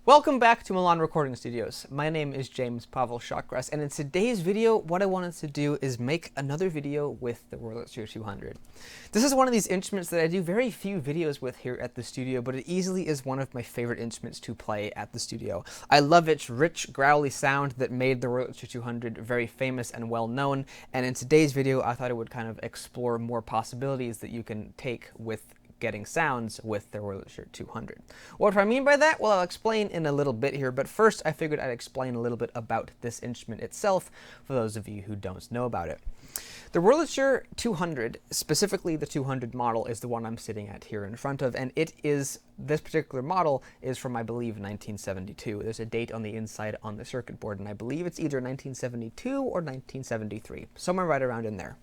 Welcome back to Milan Recording Studios. My name is James Pavel Shakras, and in today's video, what I wanted to do is make another video with the Wurlitzer 200. This is one of these instruments that I do very few videos with here at the studio, but it easily is one of my favorite instruments to play at the studio. I love its rich, growly sound that made the Wurlitzer 200 very famous and well known, and in today's video, I thought it would kind of explore more possibilities that you can take with getting sounds with the Wurlitzer 200. What do I mean by that? Well, I'll explain in a little bit here, but first I figured I'd explain a little bit about this instrument itself for those of you who don't know about it. The Wurlitzer 200, specifically the 200 model, is the one I'm sitting at here in front of, and this particular model is from, I believe, 1972. There's a date on the inside on the circuit board, and I believe it's either 1972 or 1973, somewhere right around in there.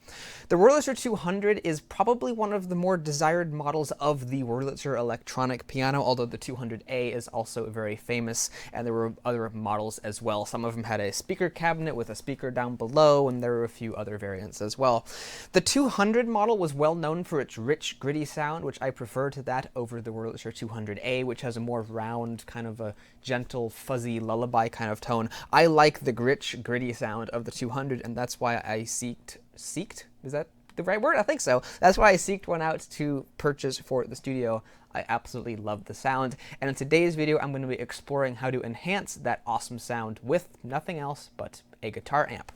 The Wurlitzer 200 is probably one of the more desired models of the Wurlitzer electronic piano, although the 200A is also very famous, and there were other models as well. Some of them had a speaker cabinet with a speaker down below, and there were a few other variants as well. The 200 model was well known for its rich, gritty sound, which I prefer to that over the Wurlitzer 200A, which has a more round, kind of a gentle, fuzzy, lullaby kind of tone. I like the rich, gritty sound of the 200, and that's why I seeked? Is that the right word? I think so. That's why I seeked one out to purchase for the studio. I absolutely love the sound, and in today's video I'm going to be exploring how to enhance that awesome sound with nothing else but a guitar amp.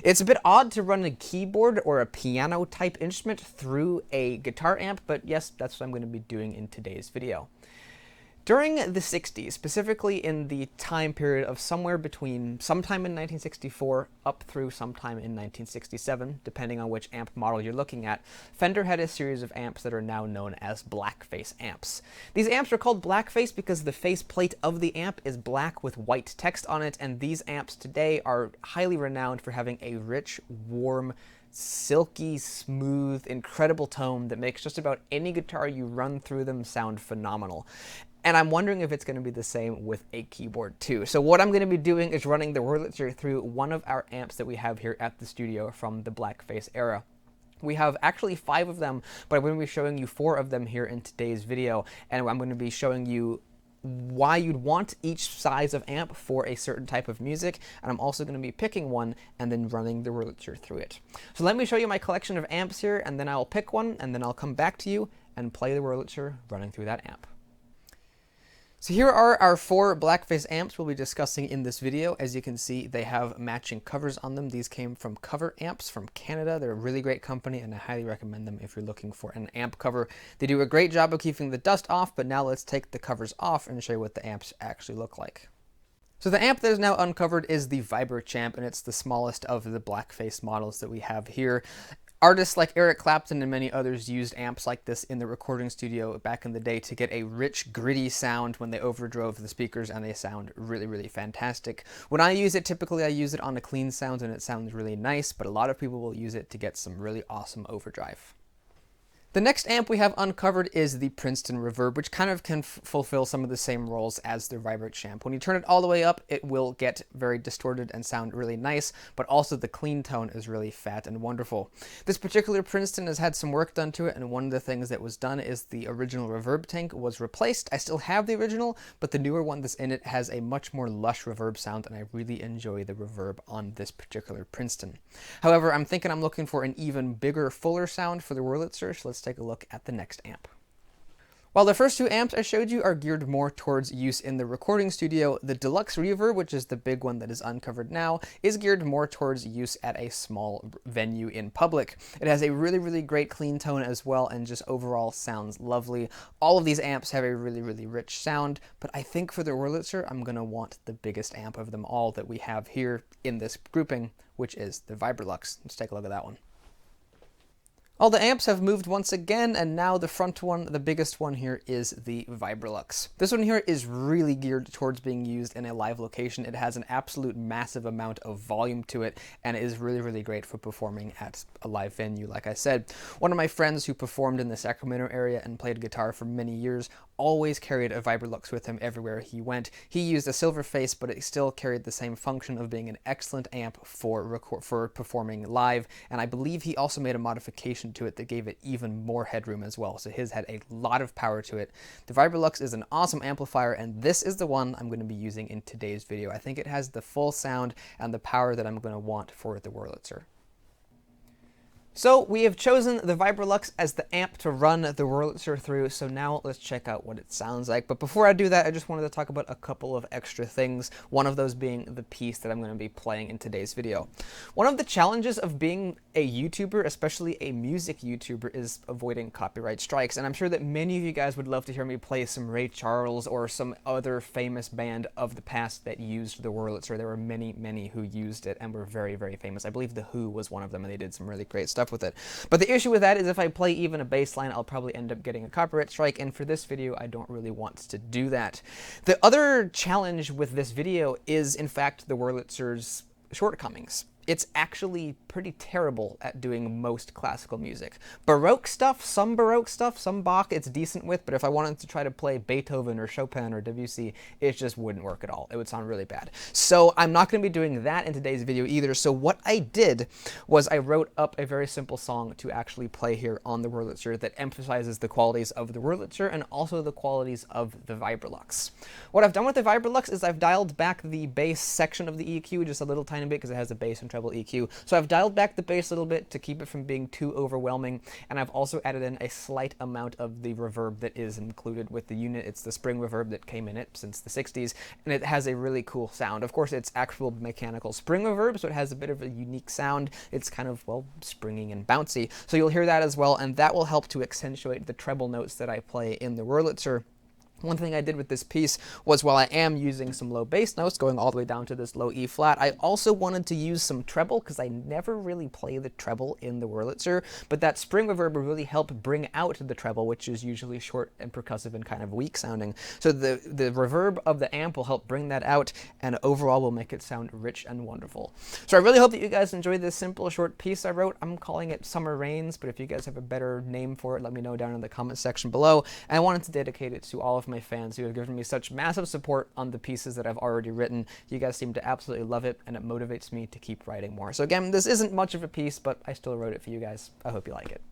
It's a bit odd to run a keyboard or a piano type instrument through a guitar amp, but yes, that's what I'm going to be doing in today's video. During the 60s, specifically in the time period of somewhere between sometime in 1964 up through sometime in 1967, depending on which amp model you're looking at, Fender had a series of amps that are now known as Blackface amps. These amps are called Blackface because the faceplate of the amp is black with white text on it, and these amps today are highly renowned for having a rich, warm, silky, smooth, incredible tone that makes just about any guitar you run through them sound phenomenal. And I'm wondering if it's going to be the same with a keyboard too. So what I'm going to be doing is running the Wurlitzer through one of our amps that we have here at the studio from the Blackface era. We have actually 5 of them, but I'm going to be showing you 4 of them here in today's video, and I'm going to be showing you why you'd want each size of amp for a certain type of music, and I'm also going to be picking one and then running the Wurlitzer through it. So let me show you my collection of amps here, and then I'll pick one, and then I'll come back to you and play the Wurlitzer running through that amp. So here are our 4 Blackface amps we'll be discussing in this video. As you can see, they have matching covers on them. These came from Cover Amps from Canada. They're a really great company, and I highly recommend them if you're looking for an amp cover. They do a great job of keeping the dust off, but now let's take the covers off and show you what the amps actually look like. So the amp that is now uncovered is the Vibrolux, and it's the smallest of the Blackface models that we have here. Artists like Eric Clapton and many others used amps like this in the recording studio back in the day to get a rich, gritty sound when they overdrove the speakers, and they sound really, really fantastic. When I use it, typically I use it on a clean sound and it sounds really nice, but a lot of people will use it to get some really awesome overdrive. The next amp we have uncovered is the Princeton Reverb, which kind of can fulfill some of the same roles as the Vibrolux amp. When you turn it all the way up, it will get very distorted and sound really nice, but also the clean tone is really fat and wonderful. This particular Princeton has had some work done to it, and one of the things that was done is the original reverb tank was replaced. I still have the original, but the newer one that's in it has a much more lush reverb sound, and I really enjoy the reverb on this particular Princeton. However, I'm thinking I'm looking for an even bigger, fuller sound for the Wurlitzer, so let's take a look at the next amp. While the first 2 amps I showed you are geared more towards use in the recording studio, the Deluxe Reverb, which is the big one that is uncovered now, is geared more towards use at a small venue in public. It has a really, really great clean tone as well, and just overall sounds lovely. All of these amps have a really, really rich sound, but I think for the Wurlitzer, I'm going to want the biggest amp of them all that we have here in this grouping, which is the Vibrolux. Let's take a look at that one. All the amps have moved once again, and now the front one, the biggest one here, is the Vibrolux. This one here is really geared towards being used in a live location. It has an absolute massive amount of volume to it, and it is really, really great for performing at a live venue, like I said. One of my friends who performed in the Sacramento area and played guitar for many years always carried a Vibrolux with him everywhere he went. He used a silver face, but it still carried the same function of being an excellent amp for performing live, and I believe he also made a modification addition to it that gave it even more headroom as well. So his had a lot of power to it. The Vibrolux is an awesome amplifier, and this is the one I'm going to be using in today's video. I think it has the full sound and the power that I'm going to want for the Wurlitzer. So we have chosen the Vibrolux as the amp to run the Wurlitzer through, so now let's check out what it sounds like. But before I do that, I just wanted to talk about a couple of extra things, one of those being the piece that I'm going to be playing in today's video. One of the challenges of being a YouTuber, especially a music YouTuber, is avoiding copyright strikes, and I'm sure that many of you guys would love to hear me play some Ray Charles or some other famous band of the past that used the Wurlitzer. There were many, many who used it and were very, very famous. I believe The Who was one of them, and they did some really great stuff with it. But the issue with that is if I play even a bass line, I'll probably end up getting a copyright strike, and for this video, I don't really want to do that. The other challenge with this video is, in fact, the Wurlitzer's shortcomings. It's actually pretty terrible at doing most classical music. Baroque stuff, some Bach it's decent with, but if I wanted to try to play Beethoven or Chopin or Debussy, it just wouldn't work at all. It would sound really bad. So I'm not going to be doing that in today's video either. So what I did was I wrote up a very simple song to actually play here on the Wurlitzer that emphasizes the qualities of the Wurlitzer and also the qualities of the Vibrolux. What I've done with the Vibrolux is I've dialed back the bass section of the EQ just a little tiny bit because it has a bass and treble EQ. So I've dialed back the bass a little bit to keep it from being too overwhelming, and I've also added in a slight amount of the reverb that is included with the unit. It's the spring reverb that came in it since the 60s, and it has a really cool sound. Of course, it's actual mechanical spring reverb, so it has a bit of a unique sound. It's kind of, well, springing and bouncy. So you'll hear that as well, and that will help to accentuate the treble notes that I play in the Wurlitzer. One thing I did with this piece was, while I am using some low bass notes going all the way down to this low E flat, I also wanted to use some treble because I never really play the treble in the Wurlitzer, but that spring reverb will really help bring out the treble, which is usually short and percussive and kind of weak sounding. So the reverb of the amp will help bring that out, and overall will make it sound rich and wonderful. So I really hope that you guys enjoyed this simple short piece I wrote. I'm calling it Summer Rains, but if you guys have a better name for it, let me know down in the comment section below. And I wanted to dedicate it to all of my fans who have given me such massive support on the pieces that I've already written. You guys seem to absolutely love it, and it motivates me to keep writing more. So again, this isn't much of a piece, but I still wrote it for you guys. I hope you like it.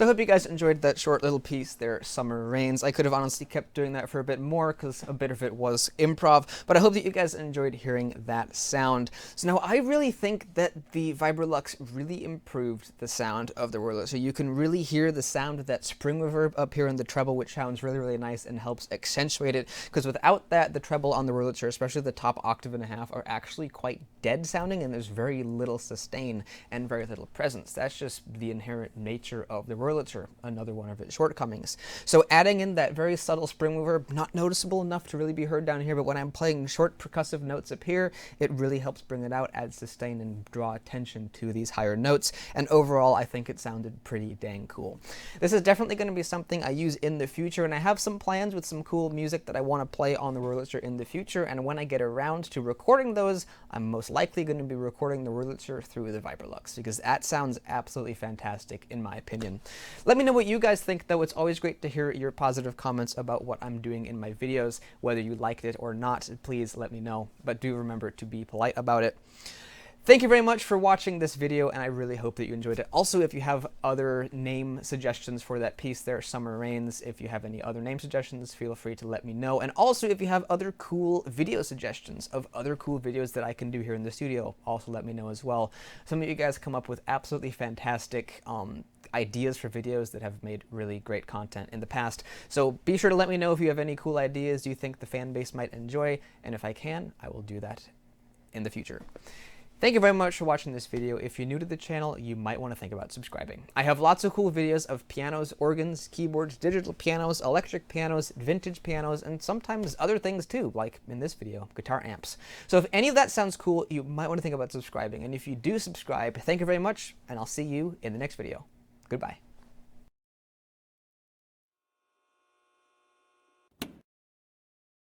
So I hope you guys enjoyed that short little piece there, Summer Rains. I could have honestly kept doing that for a bit more because a bit of it was improv, but I hope that you guys enjoyed hearing that sound. So now I really think that the Vibrolux really improved the sound of the Wurlitzer. So you can really hear the sound of that spring reverb up here in the treble, which sounds really, really nice and helps accentuate it, because without that, the treble on the Wurlitzer, especially the top octave and a half, are actually quite dead sounding, and there's very little sustain and very little presence. That's just the inherent nature of the Wurlitzer, another one of its shortcomings. So adding in that very subtle spring reverb, not noticeable enough to really be heard down here, but when I'm playing short percussive notes up here, it really helps bring it out, add sustain, and draw attention to these higher notes. And overall, I think it sounded pretty dang cool. This is definitely going to be something I use in the future, and I have some plans with some cool music that I want to play on the Wurlitzer in the future, and when I get around to recording those, I'm most likely going to be recording the Wurlitzer through the Vibrolux, because that sounds absolutely fantastic in my opinion. Let me know what you guys think, though. It's always great to hear your positive comments about what I'm doing in my videos. Whether you liked it or not, please let me know, but do remember to be polite about it. Thank you very much for watching this video, and I really hope that you enjoyed it. Also, if you have other name suggestions for that piece there, Summer Rains, if you have any other name suggestions, feel free to let me know. And also, if you have other cool video suggestions of other cool videos that I can do here in the studio, also let me know as well. Some of you guys come up with absolutely fantastic ideas for videos that have made really great content in the past. So be sure to let me know if you have any cool ideas you think the fan base might enjoy, and if I can, I will do that in the future. Thank you very much for watching this video. If you're new to the channel, you might want to think about subscribing. I have lots of cool videos of pianos, organs, keyboards, digital pianos, electric pianos, vintage pianos, and sometimes other things too, like in this video, guitar amps. So if any of that sounds cool, you might want to think about subscribing. And if you do subscribe, thank you very much, and I'll see you in the next video. Goodbye.